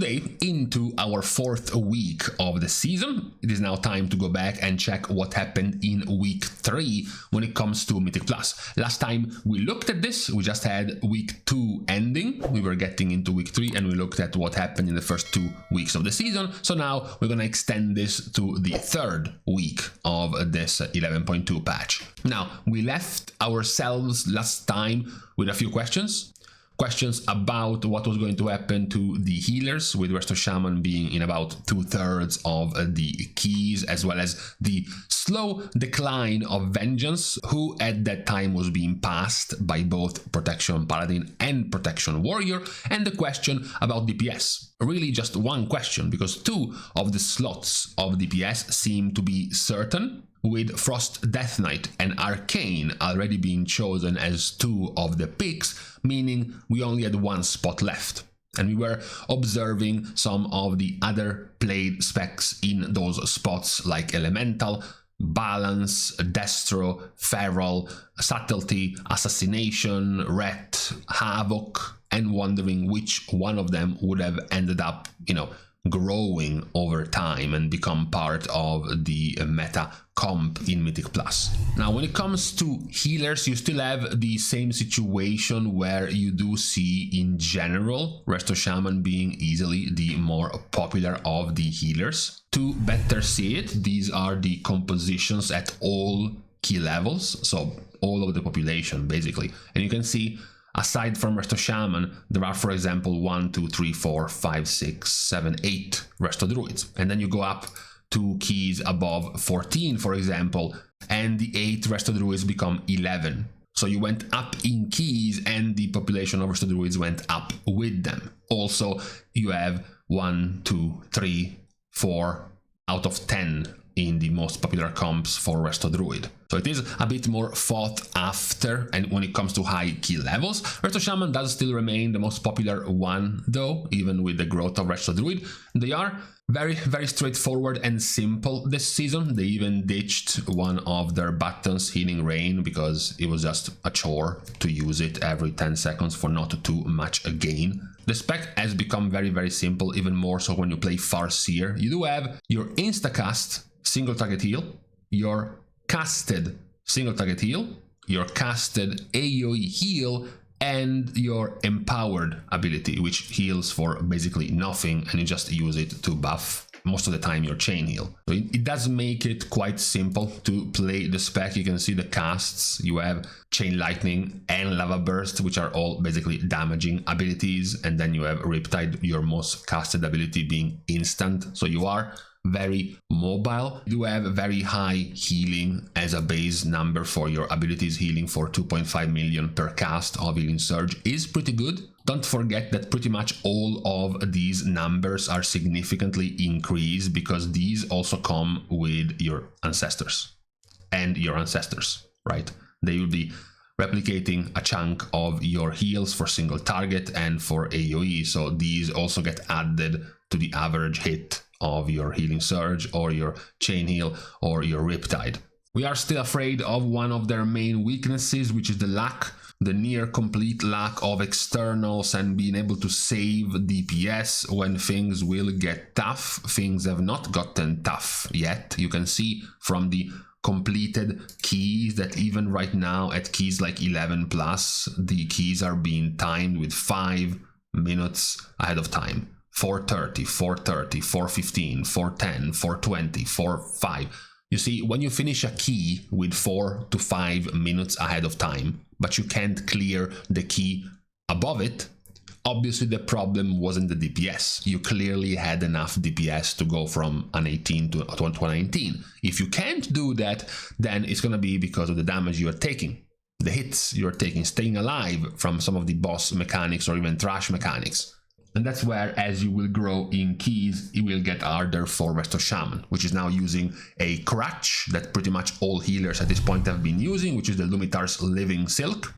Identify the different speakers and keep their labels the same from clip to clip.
Speaker 1: Today, into our 4th week of the season, it is now time to go back and check what happened in week 3 when it comes to Mythic Plus. Last time we looked at this, we just had week 2 ending, we were getting into week 3 and we looked at what happened in the first 2 weeks of the season. So now we're gonna extend this to the 3rd week of this 11.2 patch. Now, we left ourselves last time with a few questions about what was going to happen to the healers, with Resto Shaman being in about 2/3 of the keys, as well as the slow decline of Vengeance, who at that time was being passed by both Protection Paladin and Protection Warrior, and the question about DPS. Really just one question, because 2 of the slots of DPS seem to be certain, with Frost Death Knight and Arcane already being chosen as 2 of the picks, meaning we only had 1 spot left. And we were observing some of the other played specs in those spots, like Elemental, Balance, Destro, Feral, Subtlety, Assassination, Ret, Havoc, and wondering which one of them would have ended up, growing over time and become part of the meta comp in Mythic Plus. Now, when it comes to healers, you still have the same situation where you do see, in general, Resto Shaman being easily the more popular of the healers. To better see it, these are the compositions at all key levels, so all of the population, basically. And you can see, aside from Resto Shaman, there are, for example, 1, 2, 3, 4, 5, 6, 7, 8 Resto Druids. And then you go up 2 keys above 14, for example, and the 8 Resto Druids become 11. So you went up in keys and the population of Resto Druids went up with them. Also, you have 1, 2, 3, 4 out of 10 in the most popular comps for Resto Druid. So it is a bit more fought after, and when it comes to high key levels. Resto Shaman does still remain the most popular one, though, even with the growth of Resto Druid. They are very, very straightforward and simple this season. They even ditched one of their buttons, Healing Rain, because it was just a chore to use it every 10 seconds for not too much a gain. The spec has become very, very simple, even more so when you play Farseer. You do have your instacast single target heal, your casted single target heal, your casted AoE heal, and your empowered ability, which heals for basically nothing, and you just use it to buff most of the time your chain heal. So it does make it quite simple to play the spec. You can see the casts. You have Chain Lightning and Lava Burst, which are all basically damaging abilities, and then you have Riptide, your most casted ability being instant. So you are very mobile. You have very high healing as a base number for your abilities. Healing for 2.5 million per cast of Healing Surge is pretty good. Don't forget that pretty much all of these numbers are significantly increased because these also come with your ancestors and your ancestors, right? They will be replicating a chunk of your heals for single target and for AoE, so these also get added to the average hit of your Healing Surge or your Chain Heal or your Riptide. We are still afraid of one of their main weaknesses, which is the lack, the near complete lack of externals and being able to save DPS when things will get tough. Things have not gotten tough yet. You can see from the completed keys that even right now at keys like 11 plus, the keys are being timed with 5 minutes ahead of time. 4:30, 4:30, 4:15, 4:10, 4:20, 4:05. You see, when you finish a key with 4 to 5 minutes ahead of time, but you can't clear the key above it, obviously the problem wasn't the DPS. You clearly had enough DPS to go from an 18 to a 19. If you can't do that, then it's going to be because of the damage you are taking, the hits you are taking, staying alive from some of the boss mechanics or even trash mechanics. And that's where, as you will grow in keys, it will get harder for Resto Shaman, which is now using a crutch that pretty much all healers at this point have been using, which is the Lumitar's Living Silk,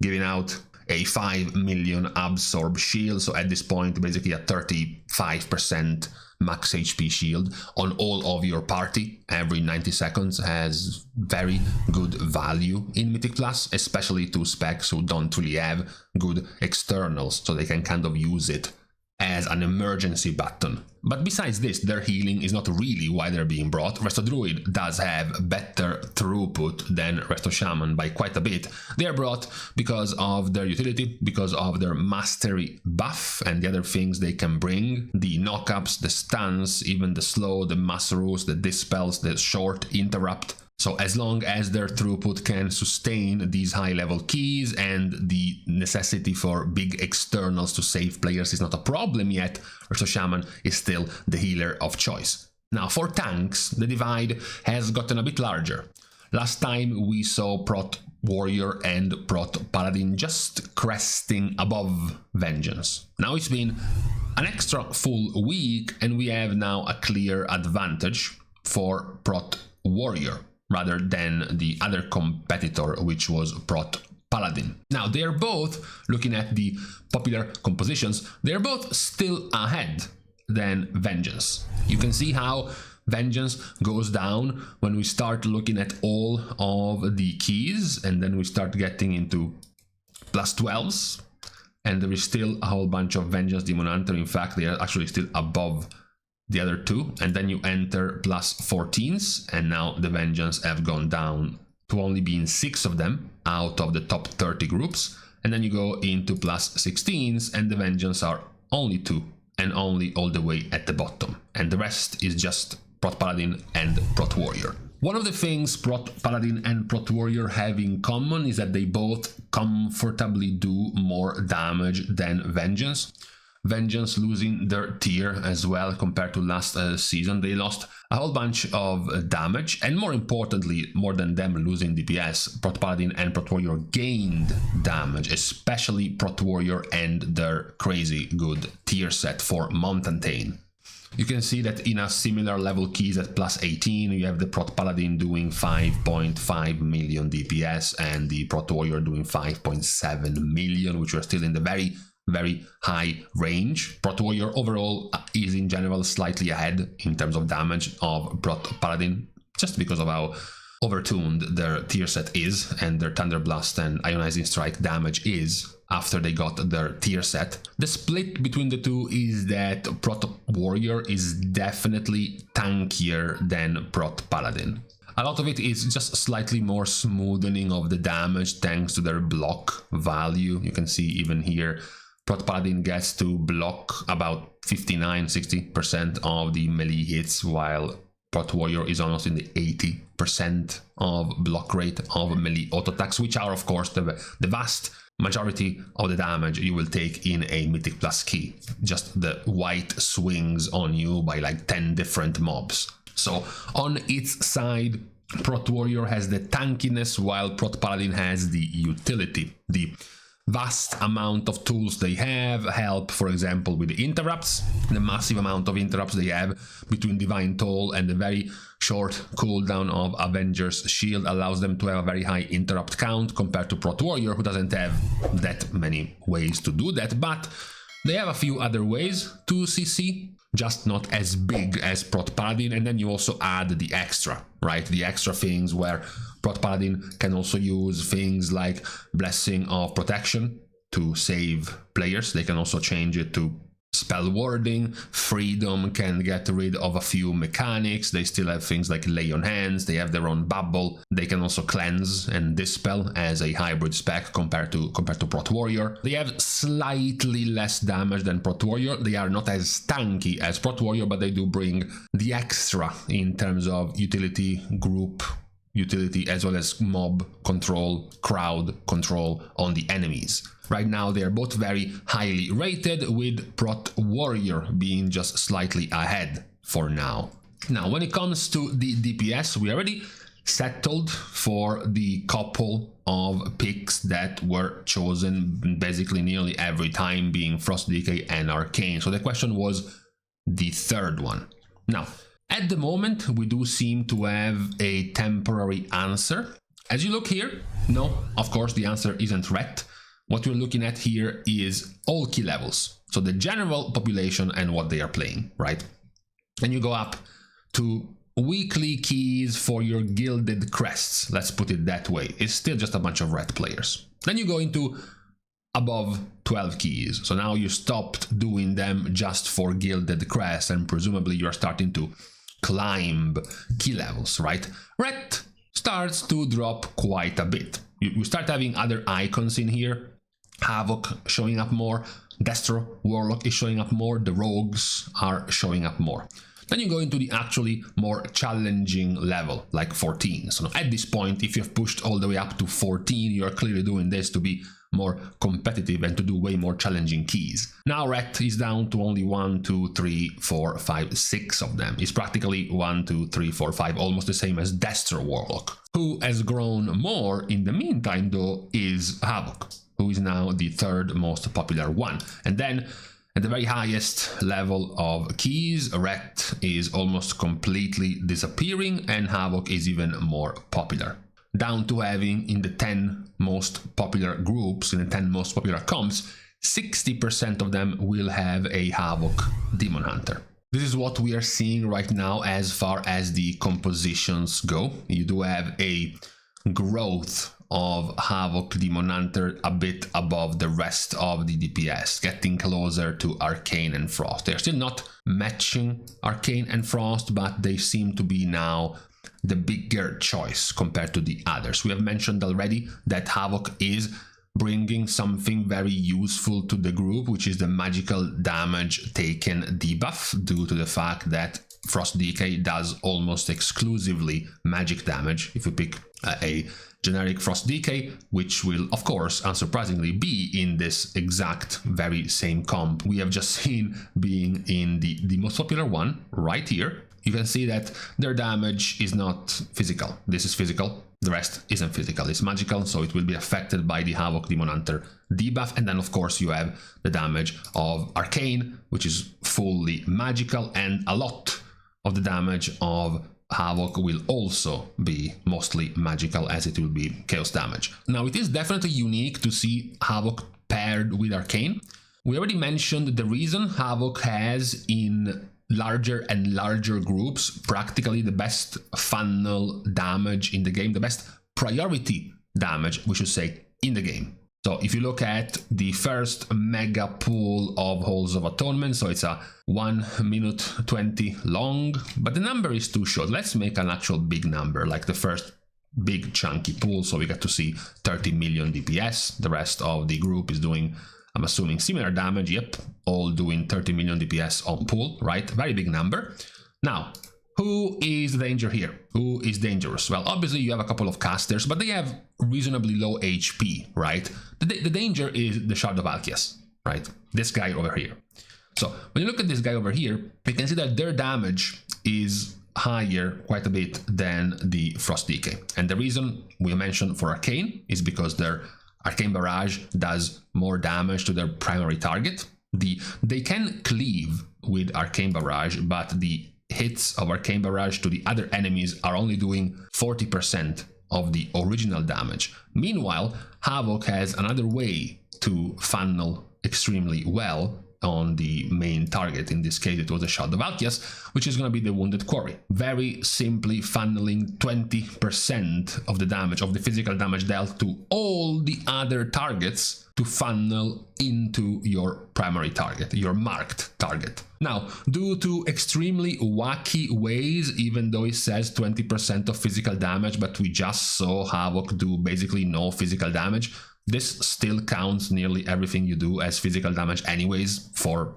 Speaker 1: giving out a 5 million absorb shield. So at this point, basically a 35% max HP shield on all of your party every 90 seconds has very good value in Mythic Plus, especially to specs who don't really have good externals, so they can kind of use it as an emergency button. But besides this, their healing is not really why they're being brought. Resto Druid does have better throughput than Resto Shaman by quite a bit. They are brought because of their utility, because of their mastery buff and the other things they can bring. The knockups, the stuns, even the slow, the mass roots, the dispels, the short interrupt. So as long as their throughput can sustain these high level keys and the necessity for big externals to save players is not a problem yet, Resto Shaman is still the healer of choice. Now for tanks, the divide has gotten a bit larger. Last time we saw Prot Warrior and Prot Paladin just cresting above Vengeance. Now it's been an extra full week and we have now a clear advantage for Prot Warrior, rather than the other competitor, which was Prot Paladin. Now, they're both, looking at the popular compositions, they're both still ahead than Vengeance. You can see how Vengeance goes down when we start looking at all of the keys, and then we start getting into plus 12s, and there is still a whole bunch of Vengeance Demon Hunter. In fact, they are actually still above the other two, and then you enter plus 14s, and now the Vengeance have gone down to only being 6 of them out of the top 30 groups, and then you go into plus 16s, and the Vengeance are only 2 and only all the way at the bottom, and the rest is just Prot Paladin and Prot Warrior. One of the things Prot Paladin and Prot Warrior have in common is that they both comfortably do more damage than Vengeance. Vengeance losing their tier as well compared to last season. They lost a whole bunch of damage, and more importantly, more than them losing DPS, Prot Paladin and Prot Warrior gained damage, especially Prot Warrior and their crazy good tier set for Mountain. You can see that in a similar level keys at plus 18, you have the Prot Paladin doing 5.5 million DPS and the Prot Warrior doing 5.7 million, which are still in the very high range. Prot Warrior overall is in general slightly ahead in terms of damage of Prot Paladin, just because of how overtuned their tier set is and their Thunder Blast and Ionizing Strike damage is after they got their tier set. The split between the two is that Prot Warrior is definitely tankier than Prot Paladin. A lot of it is just slightly more smoothing of the damage thanks to their block value. You can see even here Prot Paladin gets to block about 59-60% of the melee hits, while Prot Warrior is almost in the 80% of block rate of melee auto attacks, which are of course the vast majority of the damage you will take in a Mythic Plus key. Just the white swings on you by like 10 different mobs. So on its side, Prot Warrior has the tankiness, while Prot Paladin has the utility. The vast amount of tools they have help, for example, with the interrupts. The massive amount of interrupts they have between Divine Toll and the very short cooldown of Avenger's Shield allows them to have a very high interrupt count compared to Prot Warrior, who doesn't have that many ways to do that, but they have a few other ways to CC, just not as big as Prot Paladin. And then you also add the extra, right? The extra things where Prot Paladin can also use things like Blessing of Protection to save players. They can also change it to Spell Warding. Freedom can get rid of a few mechanics. They still have things like Lay on Hands. They have their own Bubble. They can also Cleanse and Dispel as a hybrid spec compared to Prot Warrior. They have slightly less damage than Prot Warrior. They are not as tanky as Prot Warrior, but they do bring the extra in terms of utility, group utility, as well as mob control, crowd control on the enemies. Right now they are both very highly rated, with Prot Warrior being just slightly ahead for now. Now when it comes to the DPS, we already settled for the couple of picks that were chosen basically nearly every time, being Frost Decay and Arcane. So the question was the third one. Now at the moment we do seem to have a temporary answer. As you look here, no, of course the answer isn't wrecked. What we're looking at here is all key levels, so the general population and what they are playing, right? And you go up to weekly keys for your gilded crests, let's put it that way. It's still just a bunch of red players. Then you go into above 12 keys. So now you stopped doing them just for Gilded Crest, and presumably you're starting to climb key levels, right? Ret starts to drop quite a bit. You start having other icons in here. Havoc showing up more, Destro, Warlock is showing up more, the Rogues are showing up more. Then you go into the actually more challenging level, like 14. So at this point, if you've pushed all the way up to 14, you're clearly doing this to be more competitive and to do way more challenging keys. Now Ret is down to only 1, 2, 3, 4, 5, 6 of them. It's practically 1, 2, 3, 4, 5, almost the same as Destro Warlock. Who has grown more in the meantime though is Havoc, who is now the third most popular one. And then at the very highest level of keys, Ret is almost completely disappearing and Havoc is even more popular, down to having in the 10 most popular groups, in the 10 most popular comps, 60% of them will have a Havoc Demon Hunter. This is what we are seeing right now as far as the compositions go. You do have a growth of Havoc Demon Hunter a bit above the rest of the DPS, getting closer to Arcane and Frost. They're still not matching Arcane and Frost, but they seem to be now the bigger choice compared to the others. We have mentioned already that Havoc is bringing something very useful to the group, which is the magical damage taken debuff, due to the fact that Frost DK does almost exclusively magic damage. If you pick a generic Frost DK, which will of course unsurprisingly be in this exact very same comp we have just seen being in the most popular one right here, you can see that their damage is not physical. This is physical, the rest isn't physical, it's magical, so it will be affected by the Havoc Demon Hunter debuff. And then of course you have the damage of Arcane, which is fully magical, and a lot of the damage of Havoc will also be mostly magical, as it will be chaos damage. Now it is definitely unique to see Havoc paired with Arcane. We already mentioned the reason Havoc has in larger and larger groups practically the best funnel damage in the game, the best priority damage, we should say, in the game. So if you look at the first mega pool of Halls of Atonement, so it's a 1 minute 20 long, but the number is too short. Let's make an actual big number, like the first big chunky pool, so we get to see 30 million DPS. The rest of the group is doing, I'm assuming, similar damage. Yep, all doing 30 million DPS on pool, right? Very big number. Now, who is the danger here? Who is dangerous? Well, obviously you have a couple of casters, but they have reasonably low HP, right? The danger is the Shard of Alkias, right? This guy over here. So when you look at this guy over here, you can see that their damage is higher quite a bit than the Frost DK. And the reason we mentioned for Arcane is because their Arcane Barrage does more damage to their primary target. They can cleave with Arcane Barrage, but the hits of Arcane Barrage to the other enemies are only doing 40% of the original damage. Meanwhile, Havoc has another way to funnel extremely well on the main target. In this case, it was the Shard of Alkias, which is going to be the Wounded Quarry. Very simply funneling 20% of the damage, of the physical damage dealt to all the other targets, to funnel into your primary target, your marked target. Now, due to extremely wacky ways, even though it says 20% of physical damage, but we just saw Havoc do basically no physical damage, this still counts nearly everything you do as physical damage anyways. For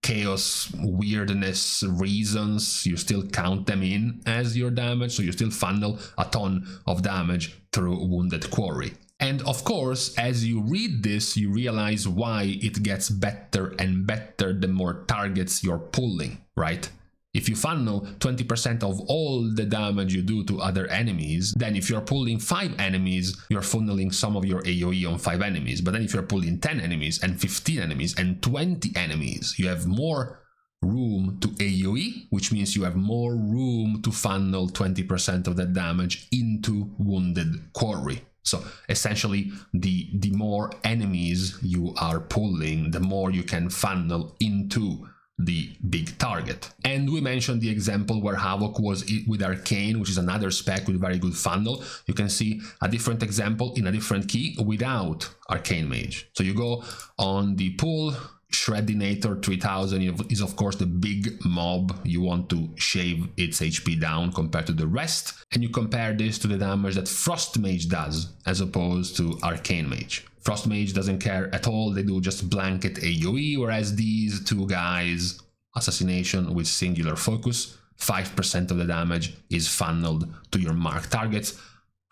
Speaker 1: chaos, weirdness reasons, you still count them in as your damage, so you still funnel a ton of damage through Wounded Quarry. And of course, as you read this, you realize why it gets better and better the more targets you're pulling, right? If you funnel 20% of all the damage you do to other enemies, then if you're pulling 5 enemies, you're funneling some of your AoE on 5 enemies. But then if you're pulling 10 enemies and 15 enemies and 20 enemies, you have more room to AoE, which means you have more room to funnel 20% of that damage into Wounded Quarry. So essentially, the more enemies you are pulling, the more you can funnel into the big target. And we mentioned the example where Havoc was with Arcane, which is another spec with very good funnel. You can see a different example in a different key without Arcane Mage. So you go on the pool, Shreddinator 3000 is of course the big mob. You want to shave its HP down compared to the rest, and you compare this to the damage that Frost Mage does as opposed to Arcane Mage. Frost Mage doesn't care at all, they do just blanket AoE, whereas these two guys, Assassination with singular focus, 5% of the damage is funneled to your marked targets.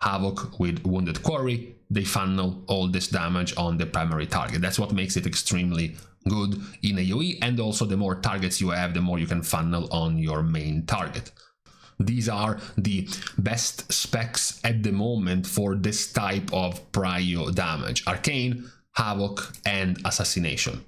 Speaker 1: Havoc with Wounded Quarry, they funnel all this damage on the primary target. That's what makes it extremely good in AoE, and also the more targets you have, the more you can funnel on your main target. These are the best specs at the moment for this type of prio damage: Arcane, Havoc, and Assassination.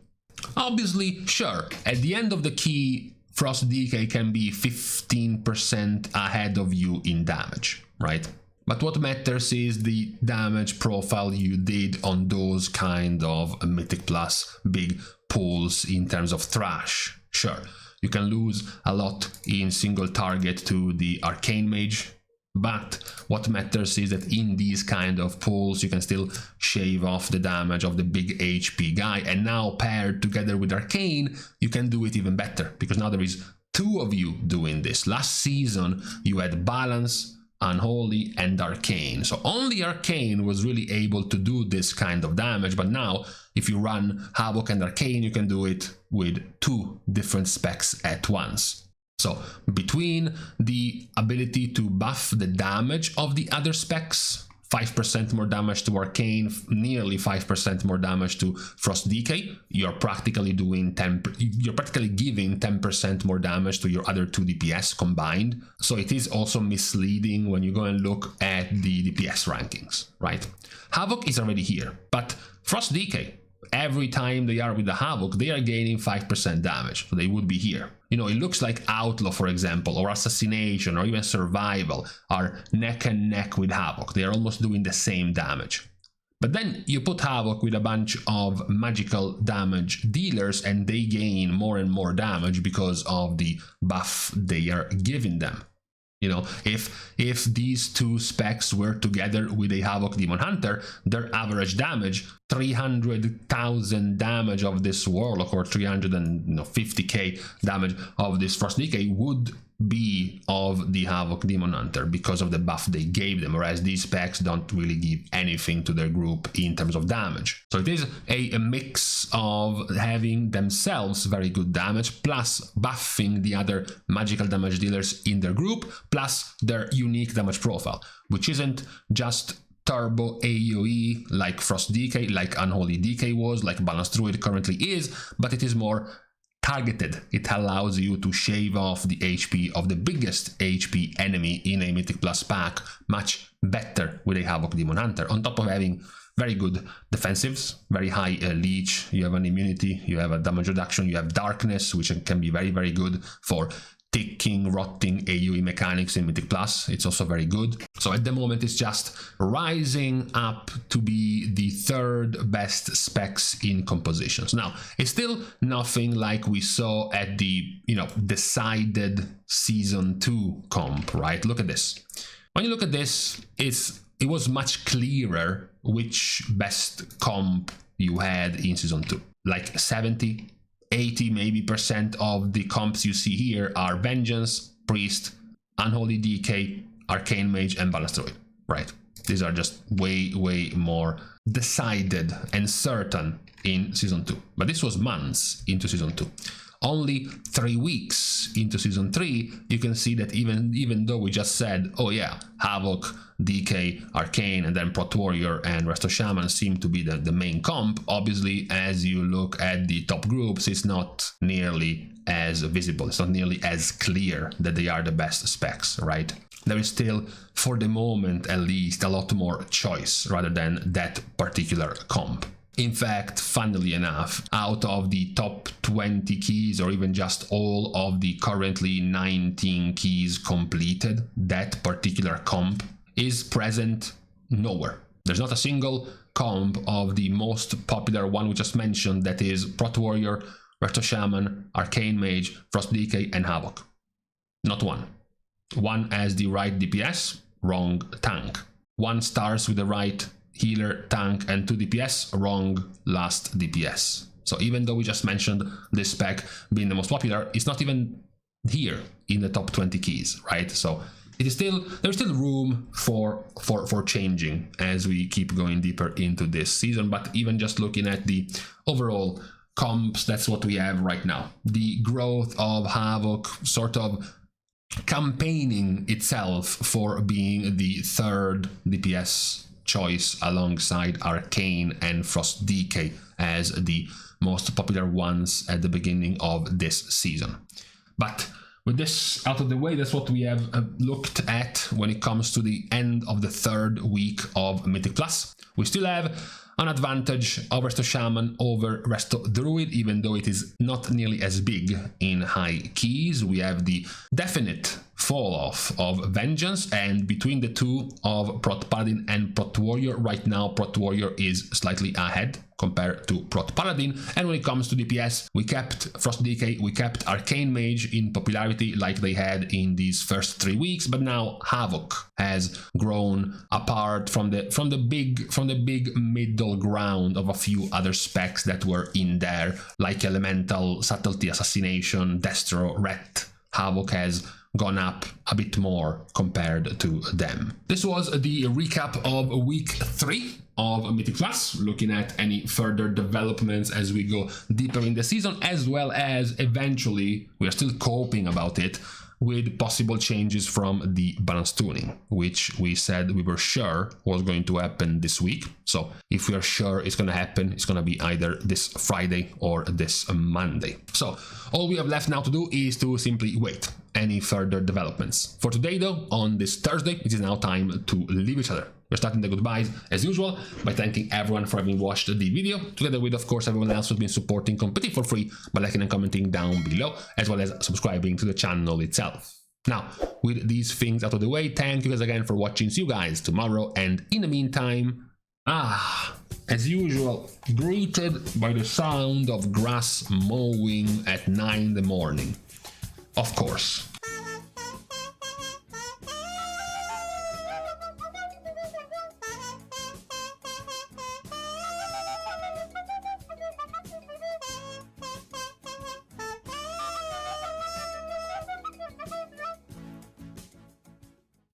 Speaker 1: Obviously, sure, at the end of the key, Frost DK can be 15% ahead of you in damage, right? But what matters is the damage profile you did on those kind of Mythic Plus big pools in terms of thrash. Sure, you can lose a lot in single target to the Arcane Mage, but what matters is that in these kind of pools you can still shave off the damage of the big HP guy, and now paired together with Arcane, you can do it even better, because now there is two of you doing this. Last season you had Balance, Unholy, and Arcane. So only Arcane was really able to do this kind of damage, but now if you run Havoc and Arcane, you can do it with two different specs at once. So between the ability to buff the damage of the other specs, 5% more damage to Arcane, nearly 5% more damage to Frost DK, you're practically giving 10% more damage to your other two DPS combined. So it is also misleading when you go and look at the DPS rankings, right? Havoc is already here, but Frost DK, every time they are with the Havoc, they are gaining 5% damage, so they would be here. You know, it looks like Outlaw, for example, or Assassination, or even Survival are neck and neck with Havoc. They are almost doing the same damage. But then you put Havoc with a bunch of magical damage dealers, and they gain more and more damage because of the buff they are giving them. You know, if these two specs were together with a Havoc Demon Hunter, their average damage, 300,000 damage of this Warlock, or 350k damage of this Frost DK would be of the Havoc Demon Hunter because of the buff they gave them, whereas these specs don't really give anything to their group in terms of damage. So it is a mix of having themselves very good damage, plus buffing the other magical damage dealers in their group, plus their unique damage profile, which isn't just turbo AoE like Frost DK, like Unholy DK was, like Balanced Druid currently is, but it is more targeted. It allows you to shave off the HP of the biggest HP enemy in a Mythic Plus pack much better with a Havoc Demon Hunter, on top of having very good defensives, very high leech, you have an immunity, you have a damage reduction, you have darkness, which can be very, very good for ticking, rotting AoE mechanics in Mythic Plus. It's also very good. So at the moment it's just rising up to be the third best specs in compositions. Now, it's still nothing like we saw at the, decided Season 2 comp, right? Look at this. When you look at this, it was much clearer which best comp you had in Season 2. Like 70, 80 maybe % of the comps you see here are Vengeance, Priest, Unholy DK, Arcane Mage, and Balanced Druid, right? These are just way, way more decided and certain in Season 2. But this was months into Season 2. Only 3 weeks into Season 3, you can see that even though we just said, oh yeah, Havoc, DK, Arcane, and then Prot Warrior and Resto Shaman seem to be the main comp, obviously as you look at the top groups, it's not nearly as visible, it's not nearly as clear that they are the best specs, right? There is still, for the moment at least, a lot more choice rather than that particular comp. In fact, funnily enough, out of the top 20 keys, or even just all of the currently 19 keys completed, that particular comp is present nowhere. There's not a single comp of the most popular one we just mentioned, that is Prot Warrior, Resto Shaman, Arcane Mage, Frost Decay, and Havoc. Not one. One as the right DPS, wrong tank. One stars with the right healer, tank, and 2 DPS, wrong last DPS. So even though we just mentioned this spec being the most popular, it's not even here in the top 20 keys, right? So it is there's still room for changing as we keep going deeper into this season. But even just looking at the overall comps, that's what we have right now. The growth of Havoc sort of campaigning itself for being the third DPS choice alongside Arcane and Frost Decay as the most popular ones at the beginning of this season. But with this out of the way, that's what we have looked at when it comes to the end of the third week of Mythic Plus. We still have an advantage of Resto Shaman over Resto Druid, even though it is not nearly as big in high keys. We have the definite fall off of Vengeance, and between the two of Prot Paladin and Prot Warrior, right now Prot Warrior is slightly ahead compared to Prot Paladin. And when it comes to DPS, we kept Frost Decay, we kept Arcane Mage in popularity like they had in these first 3 weeks, but now Havoc has grown apart from the big middle ground of a few other specs that were in there, like Elemental, Subtlety, Assassination, Destro, Ret. Havoc has gone up a bit more compared to them. This was the recap of week 3 of Mythic Plus, looking at any further developments as we go deeper in the season, as well as eventually, we are still coping about it, with possible changes from the balance tuning, which we said we were sure was going to happen this week. So if we are sure it's going to happen, it's going to be either this Friday or this Monday. So all we have left now to do is to simply wait any further developments. For today though, on this Thursday, it is now time to leave each other. We're starting the goodbyes as usual by thanking everyone for having watched the video, together with of course everyone else who's been supporting completely for free by liking and commenting down below, as well as subscribing to the channel itself. Now, with these things out of the way, thank you guys again for watching. See you guys tomorrow, and in the meantime, as usual, greeted by the sound of grass mowing at 9 in the morning. Of course.